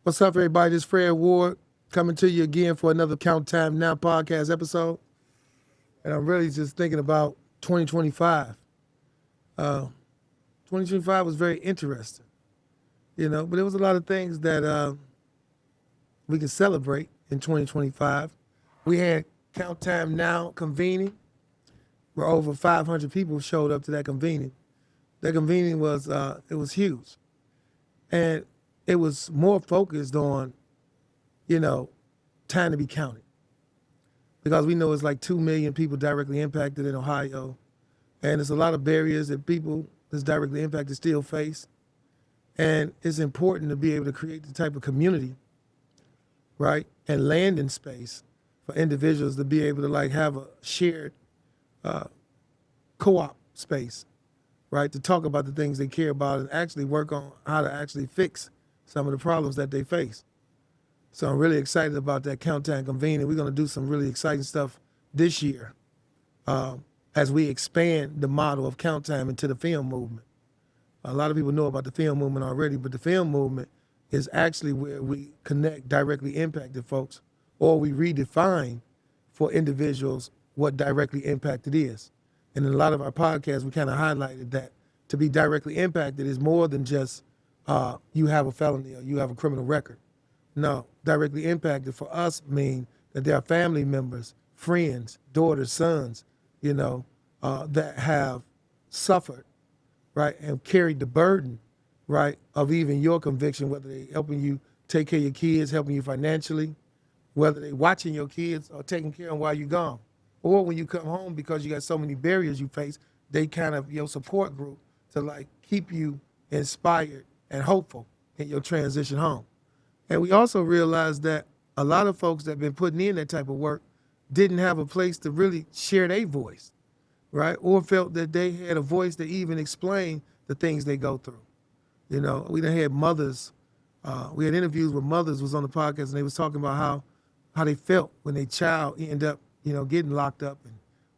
What's up, everybody? This is Fred Ward coming to you again for another Count Time Now podcast episode. And I'm really just thinking about 2025. 2025 was very interesting, but there was a lot of things that we can celebrate in 2025. We had Count Time Now convening, where over 500 people showed up to that convening. That convening was it was huge, and it was more focused on, time to be counted, because we know it's like 2 million people directly impacted in Ohio, and there's a lot of barriers that people that's directly impacted still face, and it's important to be able to create the type of community, right, and landing space for individuals to be able to like have a shared co-op space, right, to talk about the things they care about and actually work on how to actually fix some of the problems that they face. So I'm really excited about that Countdown convening. We're going to do some really exciting stuff this year as we expand the model of Countdown into the film movement. A lot of people know about the film movement already, but the film movement is actually where we connect directly impacted folks, or we redefine for individuals what directly impacted is. And in a lot of our podcasts, we kind of highlighted that to be directly impacted is more than just you have a felony or you have a criminal record. No, directly impacted for us mean that there are family members, friends, daughters, sons, that have suffered, right, and carried the burden, right, of even your conviction, whether they helping you take care of your kids, helping you financially, whether they watching your kids or taking care of them while you're gone. Or when you come home, because you got so many barriers you face, they kind of your support group to like keep you inspired and hopeful in your transition home. And we also realized that a lot of folks that have been putting in that type of work didn't have a place to really share their voice, right? Or felt that they had a voice to even explain the things they go through. We done had mothers, we had interviews with mothers was on the podcast, and they was talking about how they felt when their child ended up, getting locked up, and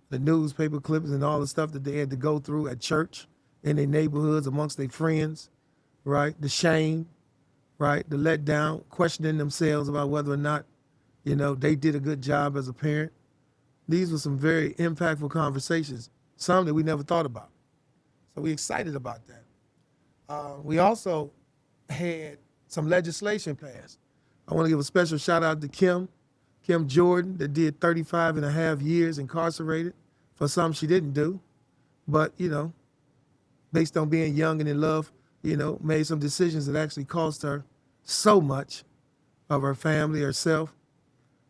the newspaper clippings and all the stuff that they had to go through at church, in their neighborhoods, amongst their friends, right? The shame, right? The letdown, questioning themselves about whether or not, they did a good job as a parent. These were some very impactful conversations, some that we never thought about. So we're excited about that. We also had some legislation passed. I want to give a special shout out to Kim Jordan, that did 35 and a half years incarcerated for something she didn't do, but, based on being young and in love, made some decisions that actually cost her so much of her family, herself.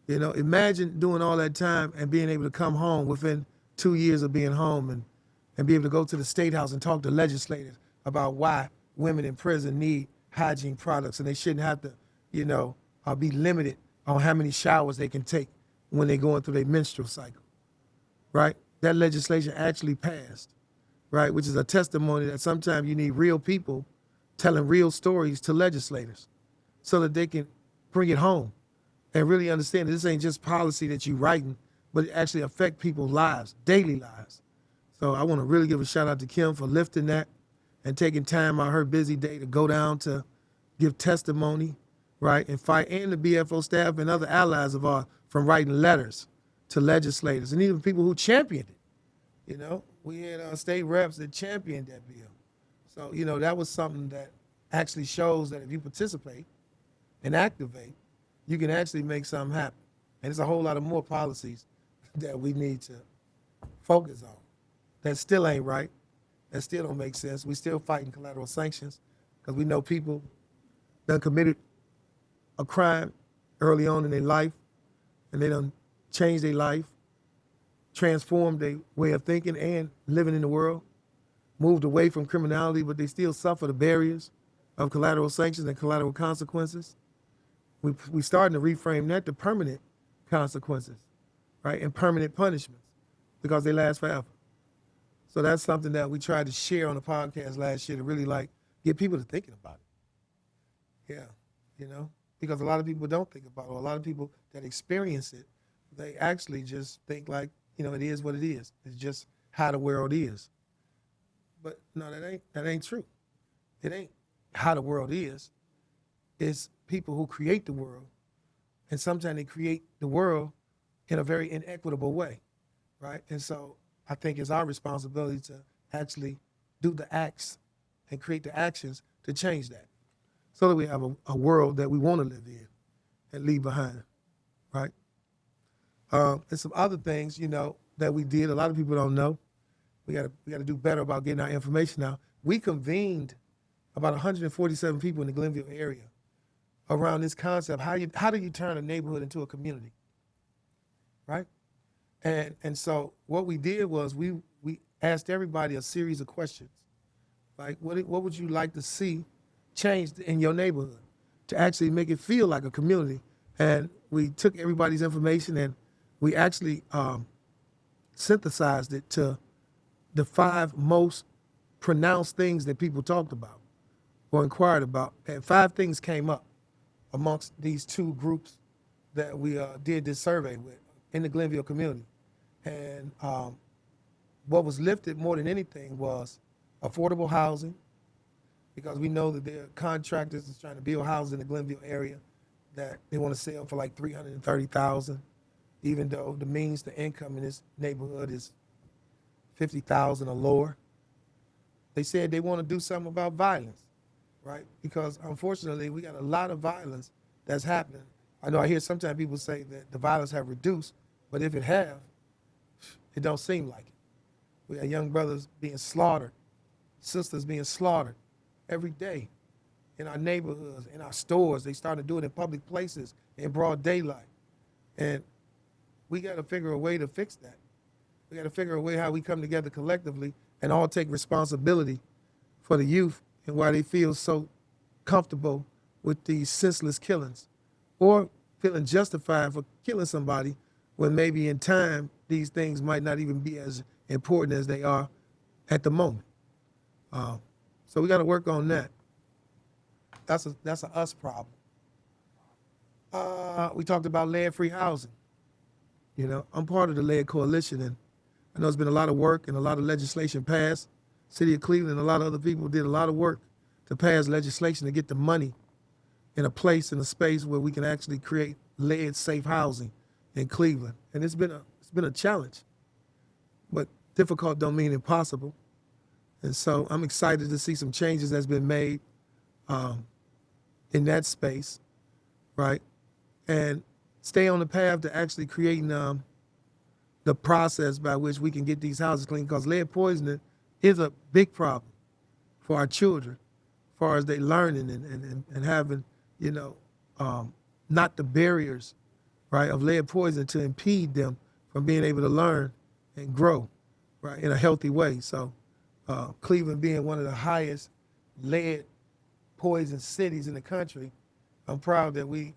Imagine doing all that time and being able to come home within 2 years of being home and be able to go to the State House and talk to legislators about why women in prison need hygiene products and they shouldn't have to, be limited on how many showers they can take when they're going through their menstrual cycle, right? That legislation actually passed, right? Which is a testimony that sometimes you need real people telling real stories to legislators so that they can bring it home and really understand that this ain't just policy that you're writing, but it actually affect people's lives, daily lives. So I want to really give a shout out to Kim for lifting that and taking time out of her busy day to go down to give testimony, right, and fight, and the BFO staff and other allies of ours from writing letters to legislators and even people who championed it. We had state reps that championed that bill. So, that was something that actually shows that if you participate and activate, you can actually make something happen. And there's a whole lot of more policies that we need to focus on that still ain't right, that still don't make sense. We still fighting collateral sanctions because we know people that committed a crime early on in their life, and they done changed their life, transformed their way of thinking and living in the world, moved away from criminality, but they still suffer the barriers of collateral sanctions and collateral consequences. We starting to reframe that to permanent consequences, right, and permanent punishments because they last forever. So that's something that we tried to share on the podcast last year to really like get people to thinking about it. Yeah, because a lot of people don't think about it. A lot of people that experience it, they actually just think like, it is what it is. It's just how the world is. But no, that ain't true. It ain't how the world is. It's people who create the world, and sometimes they create the world in a very inequitable way, right? And so I think it's our responsibility to actually do the acts and create the actions to change that, so that we have a world that we want to live in and leave behind, right? And some other things, that we did. A lot of people don't know. We gotta do better about getting our information out. We convened about 147 people in the Glenville area around this concept. How do you turn a neighborhood into a community, right? And so what we did was we asked everybody a series of questions, like what would you like to see changed in your neighborhood to actually make it feel like a community. And we took everybody's information and we actually synthesized it to the 5 most pronounced things that people talked about or inquired about. And 5 things came up amongst these 2 groups that we did this survey with in the Glenville community. And what was lifted more than anything was affordable housing, because we know that there are contractors that's trying to build houses in the Glenville area that they want to sell for like $330,000, even though the means to income in this neighborhood is $50,000 or lower. They said they want to do something about violence, right? Because unfortunately, we got a lot of violence that's happening. I know I hear sometimes people say that the violence have reduced, but if it have, it don't seem like it. We got young brothers being slaughtered, sisters being slaughtered every day in our neighborhoods, in our stores. They started doing it in public places in broad daylight. And we got to figure a way to fix that. We got to figure a way how we come together collectively and all take responsibility for the youth and why they feel so comfortable with these senseless killings, or feeling justified for killing somebody when maybe in time these things might not even be as important as they are at the moment. So we got to work on that. That's a us problem. We talked about lead-free housing. I'm part of the Lead Coalition, and I know there's been a lot of work and a lot of legislation passed. City of Cleveland and a lot of other people did a lot of work to pass legislation to get the money in a place, in a space where we can actually create lead-safe housing in Cleveland. And it's been a challenge, but difficult don't mean impossible. And so I'm excited to see some changes that's been made in that space, right? And stay on the path to actually creating the process by which we can get these houses clean, because lead poisoning is a big problem for our children as far as they learning and having, not the barriers, right, of lead poisoning to impede them from being able to learn and grow, right, in a healthy way. So Cleveland being one of the highest lead poison cities in the country, I'm proud that we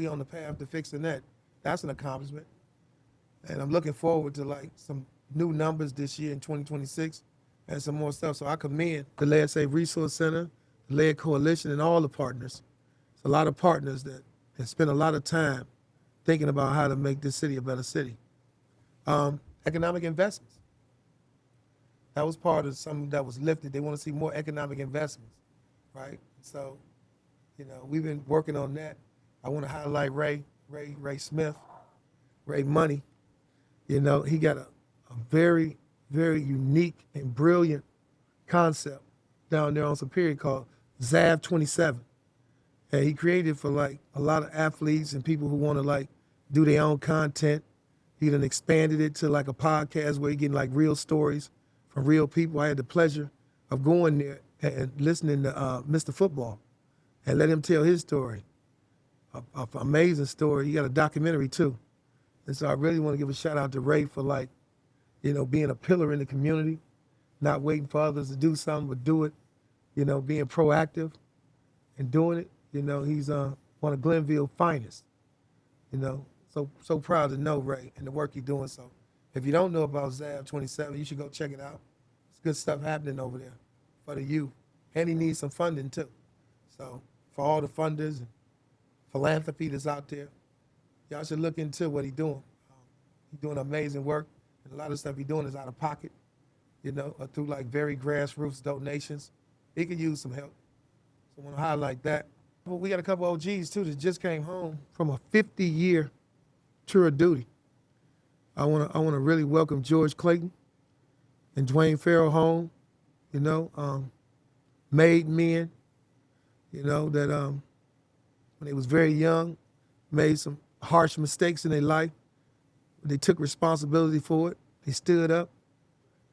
on the path to fixing that. That's an accomplishment. And I'm looking forward to like some new numbers this year in 2026 and some more stuff. So I commend the Lead Safe Resource Center, the Lead Coalition, and all the partners. It's a lot of partners that have spent a lot of time thinking about how to make this city a better city. Economic investments. That was part of something that was lifted. They want to see more economic investments, right? So, we've been working on that. I want to highlight Ray Smith, Ray Money. He got a very, very unique and brilliant concept down there on Superior called ZAV 27. And he created for like a lot of athletes and people who want to like do their own content. He done expanded it to like a podcast where you're getting like real stories from real people. I had the pleasure of going there and listening to Mr. Football and let him tell his story. An amazing story. He got a documentary too. And so I really want to give a shout out to Ray for like, being a pillar in the community, not waiting for others to do something, but do it, being proactive and doing it. He's one of Glenville's finest, so proud to know Ray and the work he's doing. So if you don't know about ZAV 27, you should go check it out. It's good stuff happening over there for the youth. And he needs some funding too. So for all the funders and philanthropy that's out there, y'all should look into what he's doing. He's doing amazing work, and a lot of stuff he's doing is out of pocket, or through like very grassroots donations. He could use some help. So I want to highlight that. We got a couple OGs too that just came home from a 50-year tour of duty. I wanna really welcome George Clayton and Dwayne Farrell home. You know, made men. You know that when they was very young, made some harsh mistakes in their life. They took responsibility for it. They stood up.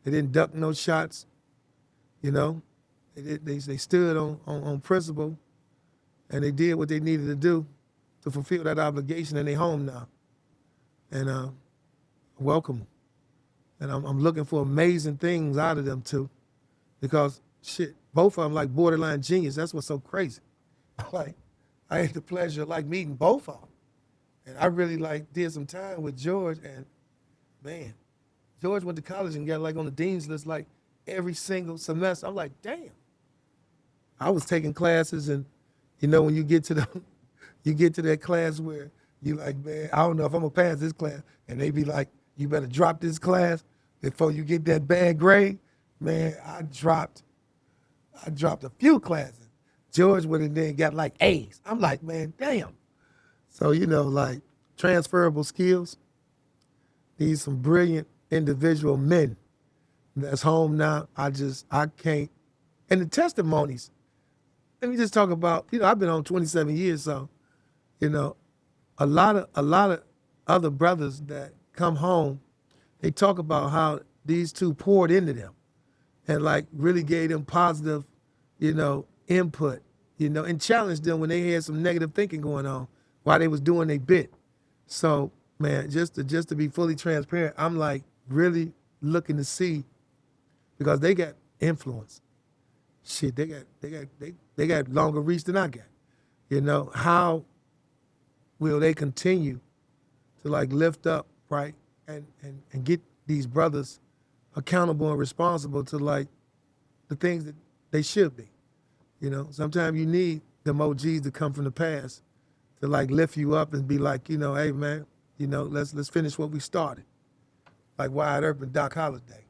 They didn't duck no shots. You know, they stood on principle, and they did what they needed to do to fulfill that obligation, and they home now. And welcome. And I'm looking for amazing things out of them too, because shit, both of them like borderline genius. That's what's so crazy. Like, I had the pleasure of like meeting both of them, and I really like did some time with George. And man, George went to college and got like on the dean's list like every single semester. I'm like, damn. I was taking classes, and you know when you get to that class where you like, man, I don't know if I'm gonna pass this class, and they be like, you better drop this class before you get that bad grade. Man, I dropped a few classes. George went in there and got like A's. I'm like, man, damn. So, you know, like transferable skills. These some brilliant individual men that's home now. I can't. And the testimonies, let me just talk about, you know, I've been on 27 years, so, you know, a lot of other brothers that come home, they talk about how these two poured into them and like really gave them positive, you know, input, you know, and challenged them when they had some negative thinking going on while they was doing their bit. So, man, just to be fully transparent, I'm like really looking to see, because they got influence. Shit, they got longer reach than I got. You know, how will they continue to like lift up, right, and get these brothers accountable and responsible to like the things that they should be. You know, sometimes you need them OGs to come from the past to like lift you up and be like, you know, hey man, you know, let's finish what we started. Like Wyatt Earp and Doc Holliday.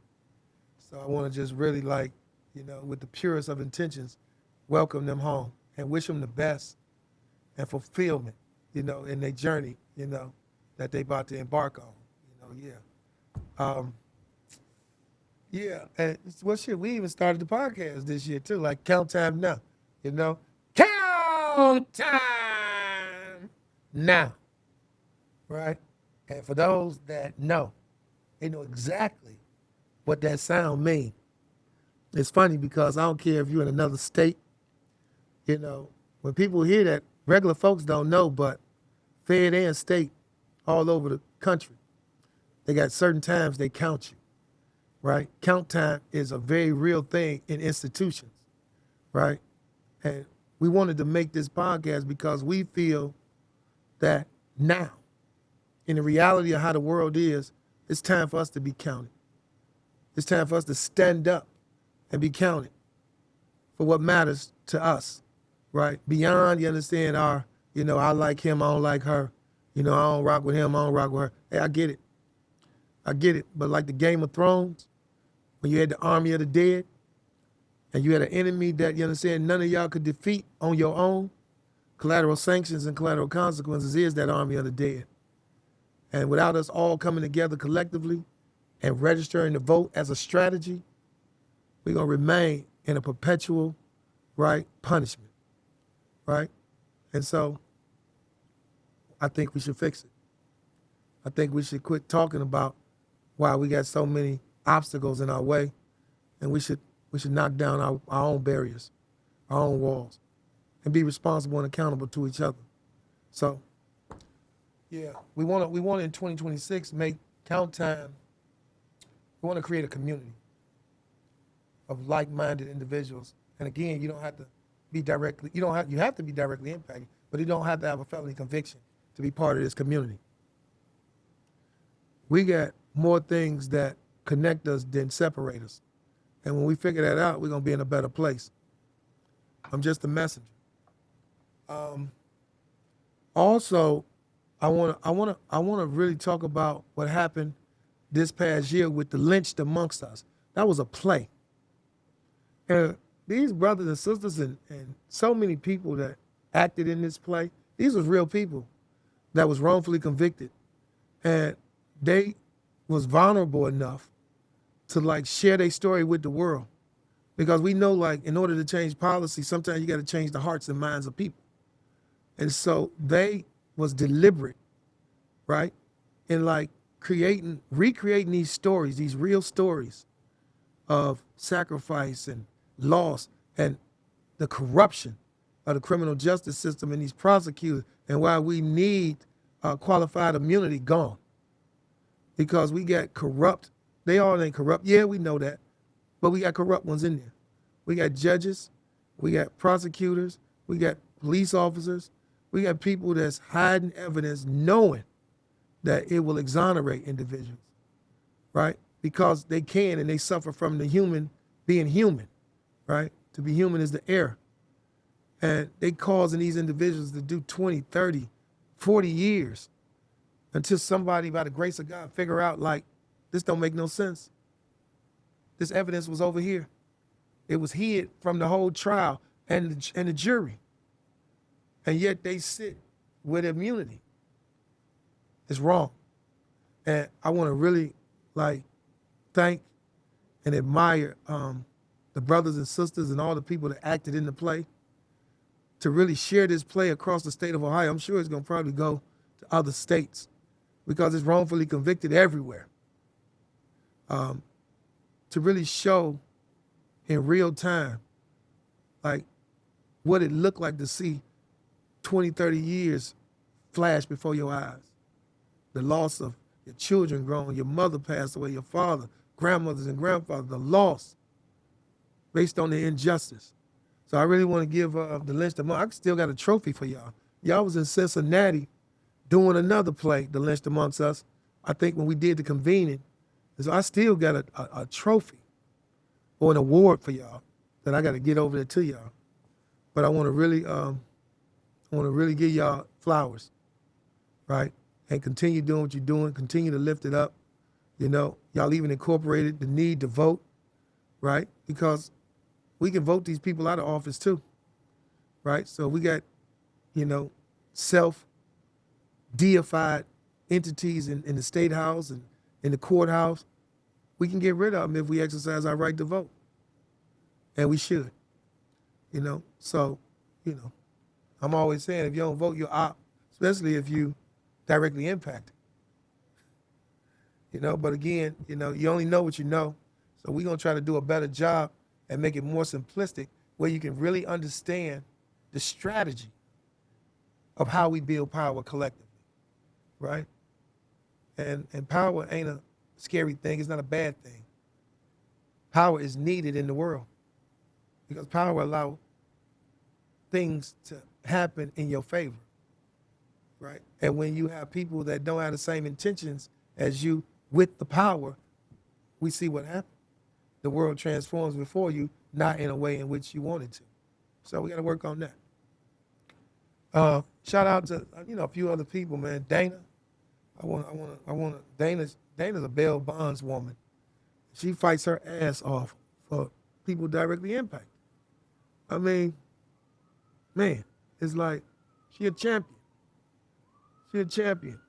So I want to just really like, you know, with the purest of intentions, welcome them home and wish them the best and fulfillment, you know, in their journey, you know, that they about to embark on. You know, yeah, and well, shit, we even started the podcast this year too, like Count Time Now, you know, Count Time Now, right? And for those that know, they know exactly what that sound means. It's funny because I don't care if you're in another state, you know, when people hear that, regular folks don't know, but fed and state all over the country, they got certain times they count you. Right? Count time is a very real thing in institutions, right? And we wanted to make this podcast because we feel that now, in the reality of how the world is, it's time for us to be counted. It's time for us to stand up and be counted for what matters to us, right? Beyond, you understand, our, you know, I like him, I don't like her. You know, I don't rock with him, I don't rock with her. Hey, I get it. But like the Game of Thrones, when you had the army of the dead, and you had an enemy that, you understand, none of y'all could defeat on your own, collateral sanctions and collateral consequences is that army of the dead. And without us all coming together collectively and registering the vote as a strategy, we're going to remain in a perpetual, right, punishment, right? And so I think we should fix it. I think we should quit talking about why we got so many obstacles in our way, and we should knock down our own barriers, our own walls, and be responsible and accountable to each other. So, yeah, we want to in 2026 make Count Time. We want to create a community of like-minded individuals. And again, you don't have to be directly, you have to be directly impacted, but you don't have to have a felony conviction to be part of this community. We got more things that connect us than separate us. And when we figure that out, we're gonna be in a better place. I'm just a messenger. Also, I wanna really talk about what happened this past year with the Lynch amongst us. That was a play. And these brothers and sisters and so many people that acted in this play, these was real people that was wrongfully convicted, and they was vulnerable enough to like share their story with the world, because we know like in order to change policy, sometimes you got to change the hearts and minds of people. And so they was deliberate, right, in like recreating these stories, these real stories of sacrifice and loss and the corruption of the criminal justice system and these prosecutors, and why we need qualified immunity gone. Because we got corrupt, they all ain't corrupt, yeah, we know that, but we got corrupt ones in there. We got judges, we got prosecutors, we got police officers, we got people that's hiding evidence knowing that it will exonerate individuals, right? Because they can, and they suffer from the human being human, right? To be human is the error. And they causing these individuals to do 20, 30, 40 years until somebody, by the grace of God, figure out like, this don't make no sense. This evidence was over here. It was hid from the whole trial and the jury. And yet they sit with immunity. It's wrong. And I want to really like thank and admire the brothers and sisters and all the people that acted in the play to really share this play across the state of Ohio. I'm sure it's going to probably go to other states because it's wrongfully convicted everywhere. To really show in real time like what it looked like to see 20, 30 years flash before your eyes. The loss of your children grown, your mother passed away, your father, grandmothers and grandfathers, the loss based on the injustice. So I really want to give the Lynch I still got a trophy for y'all. Y'all was in Cincinnati doing another play, The Lynch Amongst Us, I think when we did the Convening. And so I still got a trophy or an award for y'all that I got to get over there to y'all. But I want to really give y'all flowers, right? And continue doing what you're doing, continue to lift it up. You know, y'all even incorporated the need to vote, right? Because we can vote these people out of office too, right? So we got, you know, self-deified entities in the state house and in the courthouse. We can get rid of them if we exercise our right to vote. And we should, you know? So, you know, I'm always saying if you don't vote, you're out, especially if you directly impacted. You know, but again, you know, you only know what you know. So we're going to try to do a better job and make it more simplistic where you can really understand the strategy of how we build power collectively, right? And power ain't a scary thing. It's not a bad thing. Power is needed in the world because power allows things to happen in your favor, right? And when you have people that don't have the same intentions as you with the power, we see what happens. The world transforms before you, not in a way in which you want it to. So we got to work on that. Shout out to a few other people, man. Dana, Dana's a bail bonds woman. She fights her ass off for people directly impacted. I mean, man, it's like she a champion. She a champion.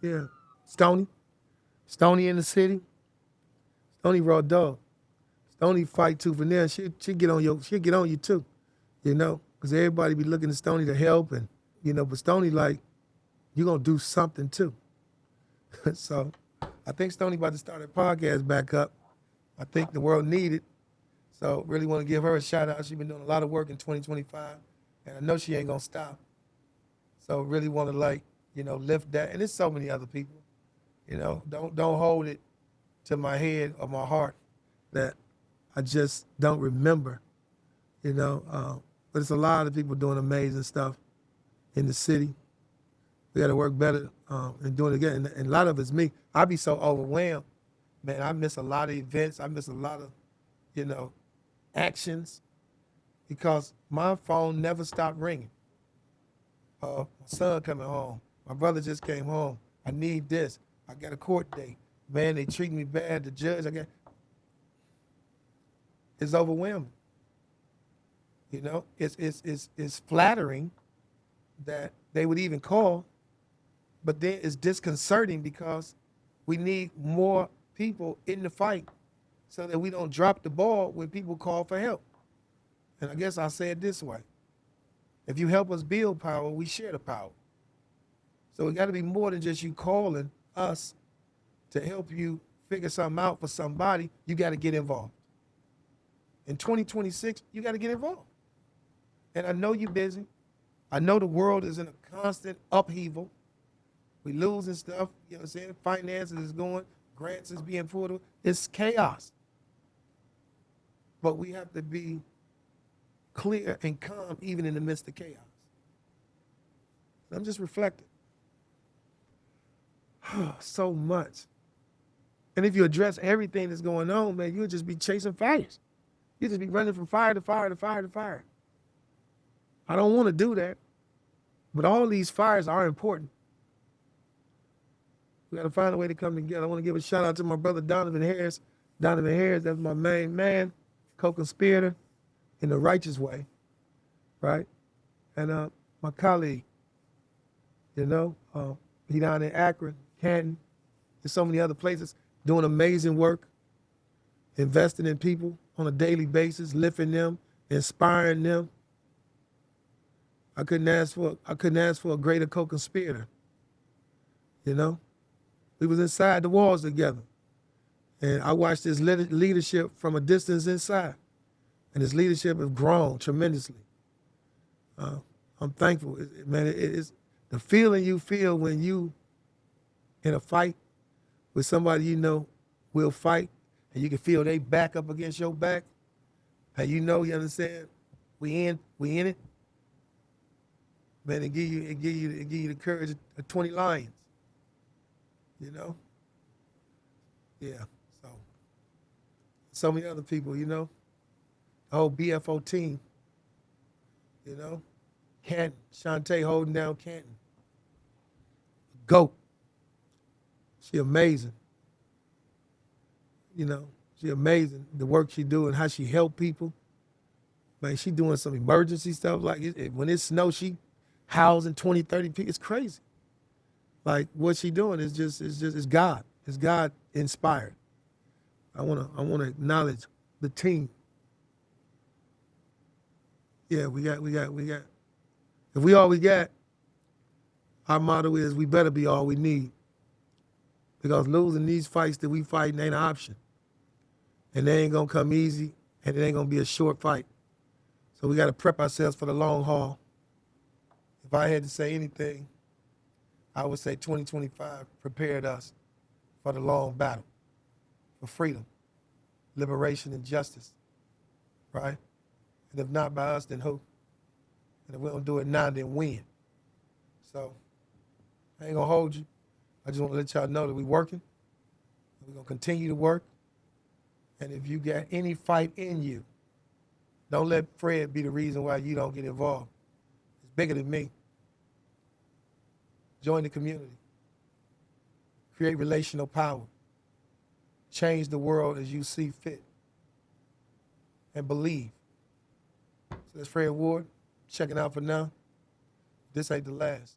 Yeah. Stoney in the city. Stoney raw dog. Stoney fight tooth and nail. She'll get on you too, you know, because everybody be looking to Stoney to help and, you know, but Stoney like, you're going to do something too. So I think Stoney about to start her podcast back up. I think the world need it. So really want to give her a shout out. She's been doing a lot of work in 2025 and I know she ain't going to stop. So really want to like, you know, lift that. And there's so many other people, you know, don't hold it to my head or my heart that I just don't remember, you know. But it's a lot of people doing amazing stuff in the city. We got to work better and doing it again. And a lot of it's me. I be so overwhelmed, man. I miss a lot of events. I miss a lot of, you know, actions because my phone never stopped ringing. My son coming home. My brother just came home. I need this. I got a court date. Man, they treat me bad. The judge, it's overwhelming. You know, it's flattering that they would even call, but then it's disconcerting because we need more people in the fight so that we don't drop the ball when people call for help. And I guess I'll say it this way. If you help us build power, we share the power. So it got to be more than just you calling us to help you figure something out for somebody. You got to get involved. In 2026, you got to get involved. And I know you're busy. I know the world is in a constant upheaval. We losing stuff, you know what I'm saying? Finances is going, grants is being pulled away. It's chaos. But we have to be clear and calm even in the midst of chaos. I'm just reflecting. So much. And if you address everything that's going on, man, you'll just be chasing fires. You'll just be running from fire to fire to fire to fire. I don't want to do that. But all these fires are important. We got to find a way to come together. I want to give a shout out to my brother Donovan Harris. Donovan Harris, that's my main man, co-conspirator in the righteous way, right? And my colleague, you know, he down in Akron, Canton, and so many other places, doing amazing work, investing in people on a daily basis, lifting them, inspiring them. I couldn't ask for a greater co-conspirator. You know, we was inside the walls together, and I watched his leadership from a distance inside, and his leadership has grown tremendously. I'm thankful, man. It's the feeling you feel when you in a fight with somebody you know will fight, and you can feel they back up against your back, and you know, you understand, we in it. Man, it give you the courage of 20 lions. You know? Yeah. So many other people, you know? The whole BFO team. You know? Canton, Shantae holding down Canton. GOAT. She amazing. You know, she amazing. The work she do and how she help people. Man, she doing some emergency stuff. Like when it snows, she housing 20, 30 people. It's crazy. Like what she doing is it's God. It's God inspired. I wanna acknowledge the team. Yeah, we got. If we all we got, our motto is we better be all we need. Because losing these fights that we fighting ain't an option. And they ain't gonna come easy, and it ain't gonna be a short fight. So we gotta prep ourselves for the long haul. If I had to say anything, I would say 2025 prepared us for the long battle, for freedom, liberation, and justice, right? And if not by us, then who? And if we don't do it now, then when? So I ain't gonna hold you. I just want to let y'all know that we're working. We're gonna continue to work. And if you got any fight in you, don't let Fred be the reason why you don't get involved. It's bigger than me. Join the community. Create relational power. Change the world as you see fit. And believe. So that's Fred Ward, checking out for now. This ain't the last.